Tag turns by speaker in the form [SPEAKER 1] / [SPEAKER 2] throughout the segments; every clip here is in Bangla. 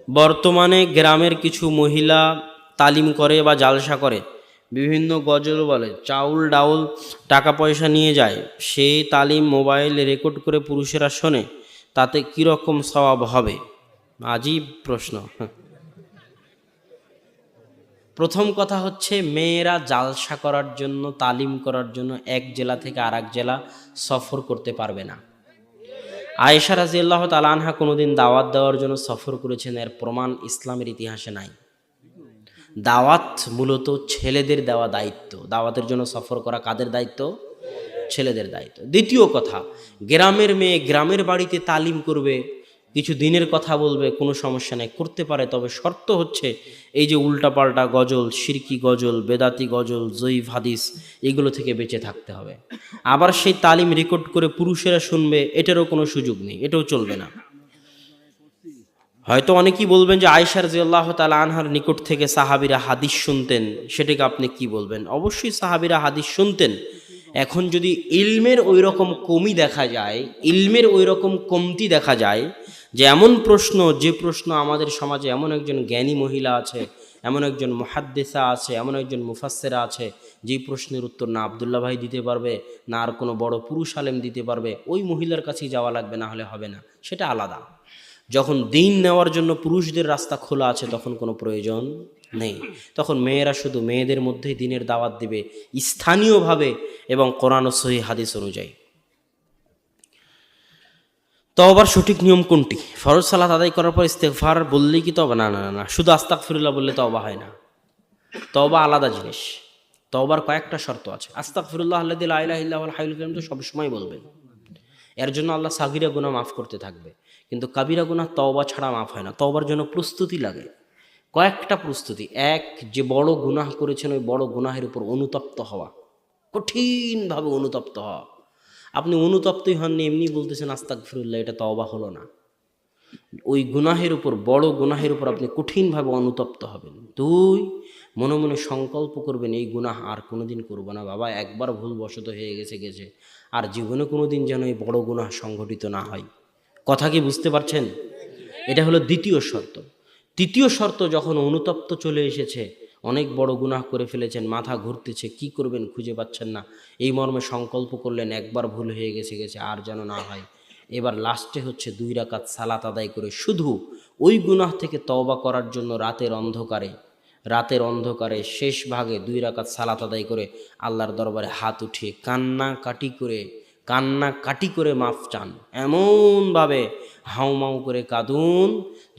[SPEAKER 1] বর্তমানে গ্রামের কিছু মহিলা তালিম করে বা জালসা করে, বিভিন্ন গজল বলে, চাউল ডাউল টাকা পয়সা নিয়ে যায়, সেই তালিম মোবাইলে রেকর্ড করে পুরুষেরা শোনে, তাতে কীরকম সওয়াব হবে? আজীব প্রশ্ন। প্রথম কথা হচ্ছে, মেয়েরা জালসা করার জন্য, তালিম করার জন্য এক জেলা থেকে আর এক জেলা সফর করতে পারবে না। আয়েশা রাদিয়াল্লাহু তাআলা আনহা কোনোদিন দাওয়াত দেওয়ার জন্য সফর করেছেন, এর প্রমাণ ইসলামের ইতিহাসে নাই। দাওয়াত মূলত ছেলেদের দেওয়া দায়িত্ব। দাওয়াতের জন্য সফর করা কাদের দায়িত্ব? ছেলেদের দায়িত্ব। দ্বিতীয় কথা, গ্রামের মেয়ে গ্রামের বাড়িতে তালিম করবে, কিছু দিনের কথা বলবে, কোনো সমস্যা নেই, করতে পারে। তবে শর্ত হচ্ছে, এই যে উল্টাপাল্টা গজল, শিরকি গজল, বেদাতি গজল, জয়ীফ হাদিস, এগুলো থেকে বেঁচে থাকতে হবে। আবার সেই তালিম রেকর্ড করে পুরুষেরা শুনবে, এটারও কোনো সুযোগ নেই, এটাও চলবে না। হয়তো অনেকেই বলবেন যে আয়েশা রাদিয়াল্লাহু তাআলা আনহার নিকট থেকে সাহাবীরা হাদিস শুনতেন, সেটাকে আপনি কি বলবেন? অবশ্যই সাহাবীরা হাদিস শুনতেন। এখন যদি ইলমের ওই রকম কমতি দেখা যায়, যে এমন প্রশ্ন, যে প্রশ্ন আমাদের সমাজে এমন একজন জ্ঞানী মহিলা আছে, এমন একজন মুহাদ্দিসা আছে, এমন একজন মুফাসসিরা আছে, যেই প্রশ্নের উত্তর না আব্দুল্লাহ ভাই দিতে পারবে, না আর কোনো বড় পুরুষ আলেম দিতে পারবে, ওই মহিলার কাছেই যাওয়া লাগবে, না হলে হবে না। সেটা আলাদা। যখন দিন নেওয়ার জন্য পুরুষদের রাস্তা খোলা আছে, তখন কোনো প্রয়োজন নেই। তখন মেয়েরা শুধু মেয়েদের মধ্যেই দিনের দাওয়াত দিবে, স্থানীয়ভাবে এবং কোরআন ও সহিহ হাদিস অনুযায়ী। তওবার সঠিক নিয়ম কোনটি? ফরজ সালাত আদায় করার পর ইস্তেগফার বললেই কি তওবা? না না না, শুধু আস্তাগফিরুল্লাহ বললে তওবা হয় না। তওবা আলাদা জিনিস। তওবার কয়েকটা শর্ত আছে। আস্তাগফিরুল্লাহ আল্লাযী লা ইলাহা ইল্লা হুয়াল হাইয়ুল কাইয়্যুম তো সবসময় বলবেন, এর জন্য আল্লাহ সাগীরা গুনাহ মাফ করতে থাকবে। কিন্তু কাবিরা গুনাহ তওবা ছাড়া মাফ হয় না। তওবার জন্য প্রস্তুতি লাগে, কয়েকটা প্রস্তুতি। এক, যে বড় গুনাহ করেছেন, ওই বড় গুনাহের উপর অনুতপ্ত হওয়া, কঠিনভাবে অনুতপ্ত হওয়া। আপনি অনুতপ্তই হননি, এমনি বলতেছেন আস্তাগফিরুল্লাহ, এটা তওবা হলো না। ওই গুনাহের উপর, বড় গুনাহের উপর আপনি কঠিনভাবে অনুতপ্ত হবেন। দুই, মনে মনে সংকল্প করবেন, এই গুনাহ আর কোনোদিন করবো না বাবা, একবার ভুলবশত হয়ে গেছে, আর জীবনে কোনোদিন যেন এই বড় গুনাহ সংঘটিত না হয়। কথা কি বুঝতে পারছেন? এটা হলো দ্বিতীয় শর্ত। তৃতীয় শর্ত, যখন অনুতপ্ত চলে এসেছে, অনেক বড় গুনাহ করে ফেলেছেন, মাথা ঘুরতেছে, কি করবেন খুঁজে পাচ্ছেন না, এই মর্মে সংকল্প করলেন, একবার ভুল হয়ে গেছে, আর যেন না হয়। এবার লাস্টে হচ্ছে 2 রাকাত সালাত আদায় করে শুধু ওই গুনাহ থেকে তওবা করার জন্য রাতের অন্ধকারে শেষ ভাগে 2 রাকাত সালাত আদায় করে আল্লাহর দরবারে হাত উঠিয়ে কান্নাকাটি করে মাফ চান। এমনভাবে হাউমাউ করে কাঁদুন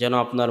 [SPEAKER 1] যেন আপনার